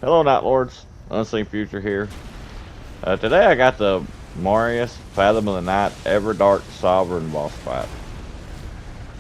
Hello, Night Lords. Unseen Future here. Today I got the Marius Fathom of the Night Everdark Sovereign boss fight.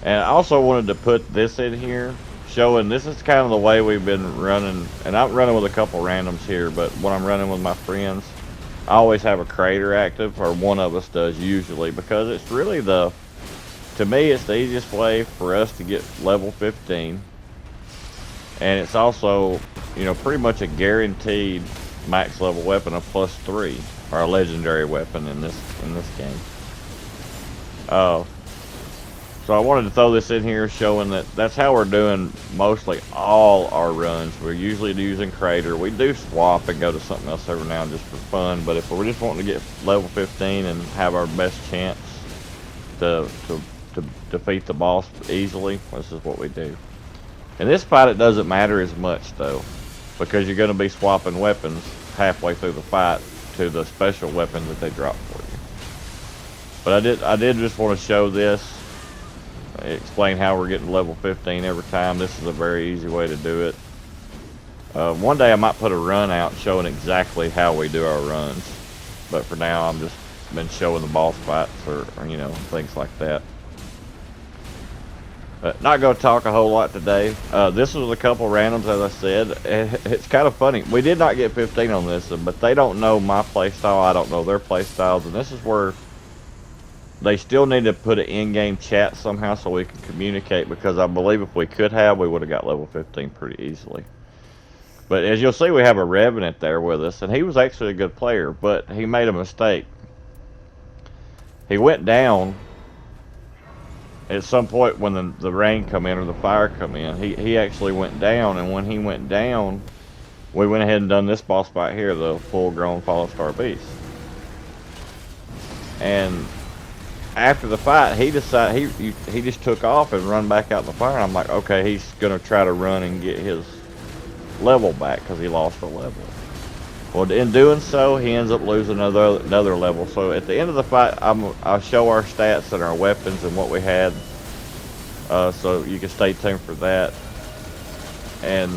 And I also wanted to put this in here, showing this is kind of the way we've been running. And I'm running with a couple randoms here, but when I'm running with my friends, I always have a crater active, or one of us does usually, because it's really to me, it's the easiest way for us to get level 15. And it's also, pretty much a guaranteed max level weapon of +3, or a legendary weapon in this game. So I wanted to throw this in here, showing that that's how we're doing mostly all our runs. We're usually using crater. We do swap and go to something else every now and just for fun, but if we're just wanting to get level 15 and have our best chance to defeat the boss easily, this is what we do. In this fight, it doesn't matter as much though, because you're going to be swapping weapons halfway through the fight to the special weapon that they drop for you. But I did just want to show this, explain how we're getting level 15 every time. This is a very easy way to do it. One day I might put a run out showing exactly how we do our runs, but for now I'm just been showing the boss fights or things like that. Not going to talk a whole lot today. This was a couple randoms, as I said. It's kind of funny. We did not get 15 on this, but they don't know my playstyle. I don't know their playstyles, and this is where they still need to put an in-game chat somehow so we can communicate, because I believe if we could have, we would have got level 15 pretty easily. But as you'll see, we have a Revenant there with us, and he was actually a good player, but he made a mistake. He went down at some point when the rain come in or the fire come in. He actually went down, and when he went down, we went ahead and done this boss fight here, the full-grown Fallen Star Beast. And after the fight, he decided he just took off and run back out in the fire. And I'm like, okay, he's gonna try to run and get his level back because he lost a level. Well, in doing so, he ends up losing another level. So at the end of the fight, I'll show our stats and our weapons and what we had, so you can stay tuned for that. And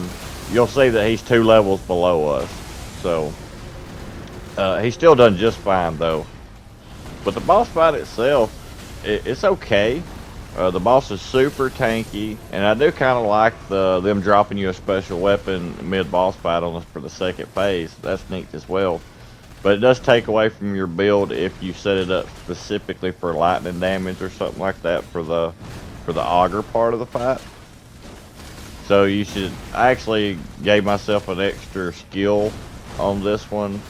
you'll see that he's 2 levels below us. So he's still done just fine though. But the boss fight itself, it's okay. The boss is super tanky, and I do kind of like them dropping you a special weapon mid-boss fight on us for the second phase. That's neat as well. But it does take away from your build if you set it up specifically for lightning damage or something like that for the Augur part of the fight. So I actually gave myself an extra skill on this one.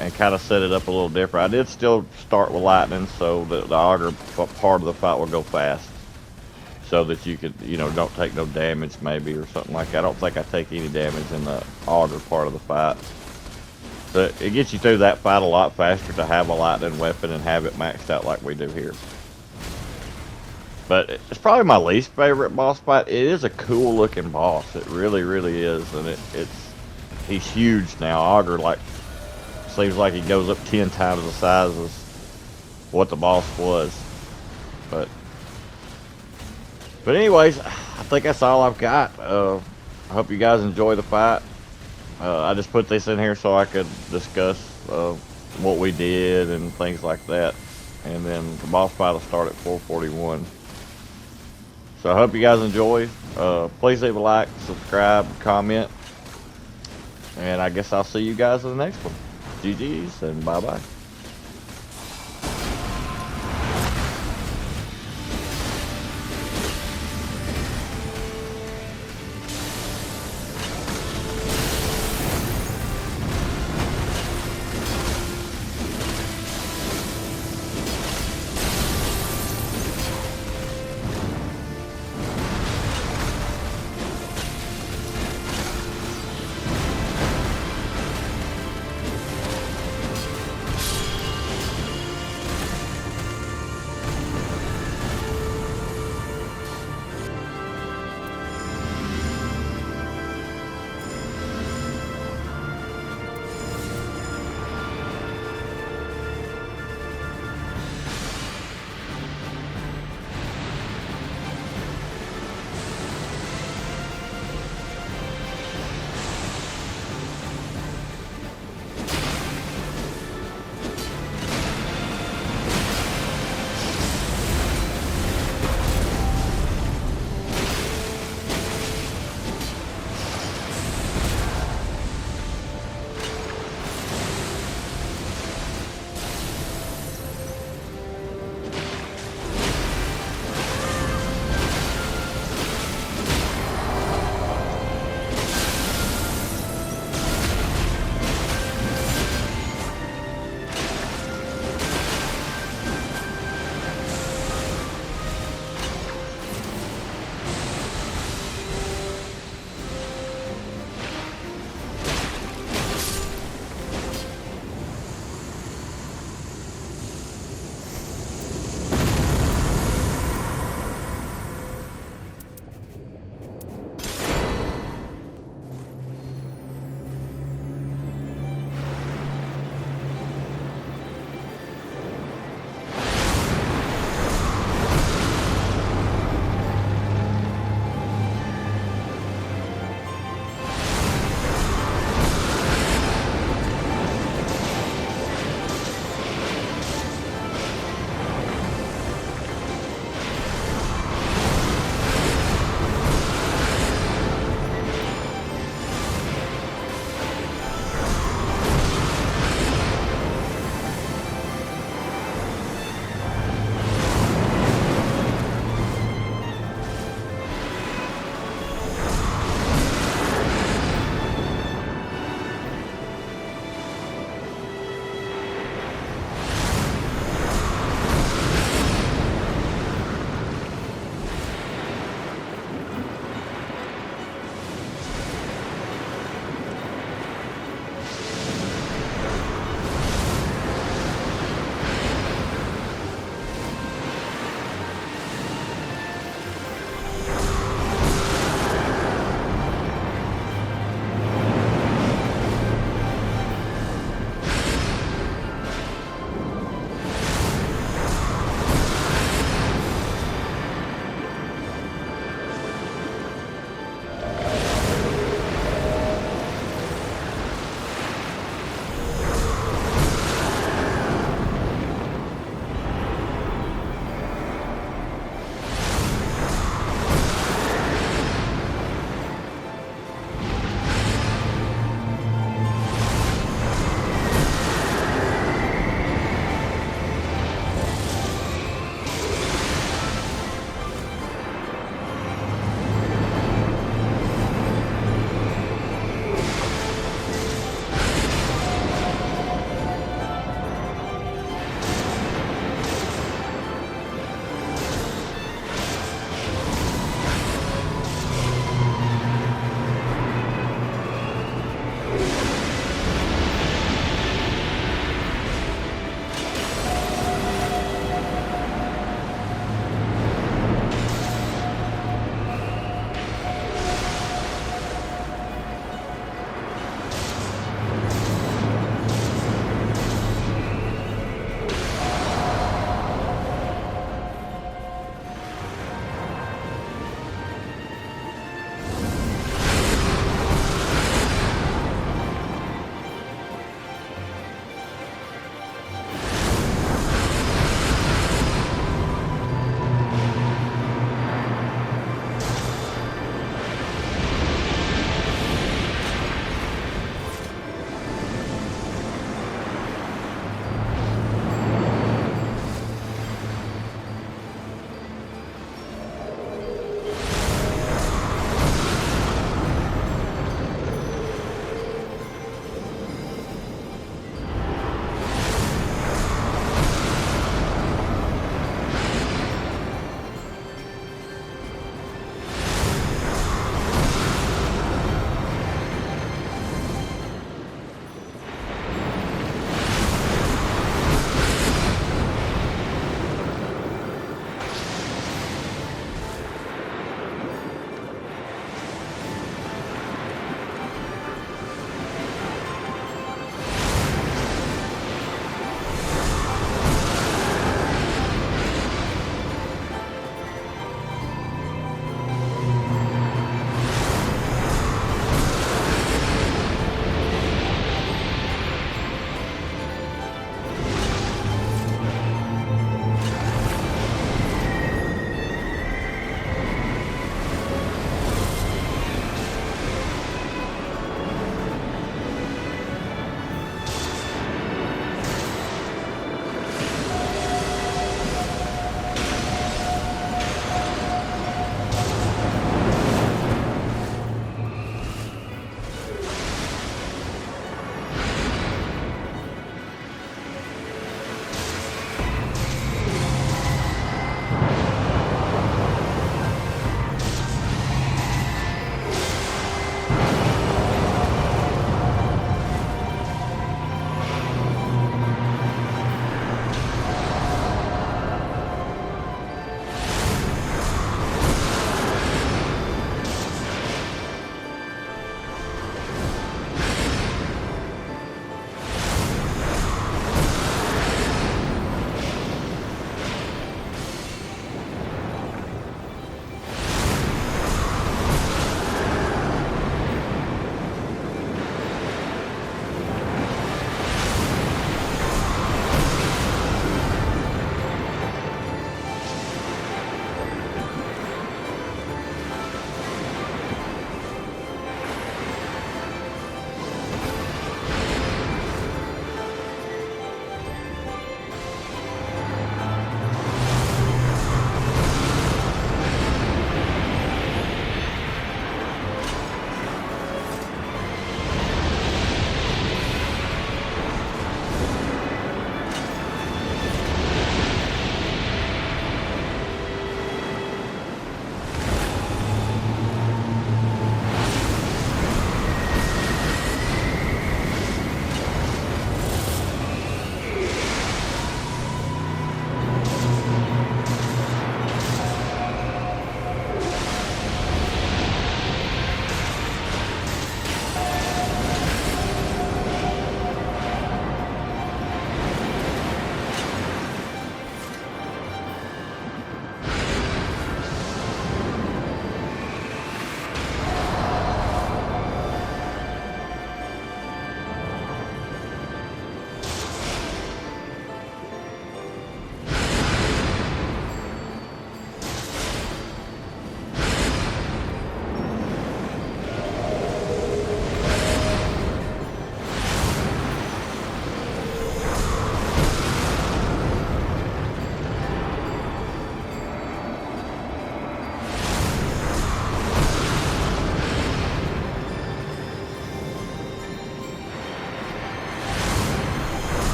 And kind of set it up a little different. I did still start with lightning, so that the Augur part of the fight will go fast, so that you could, don't take no damage maybe or something like that. I don't think I take any damage in the Augur part of the fight. So it gets you through that fight a lot faster to have a lightning weapon and have it maxed out like we do here. But it's probably my least favorite boss fight. It is a cool looking boss. It really, really is, and he's huge now. Augur seems like he goes up 10 times the size as what the boss was. But anyways, I think that's all I've got. I hope you guys enjoy the fight. I just put this in here so I could discuss what we did and things like that. And then the boss fight will start at 4:41. So I hope you guys enjoy. Please leave a like, subscribe, comment. And I guess I'll see you guys in the next one. GG's and bye-bye.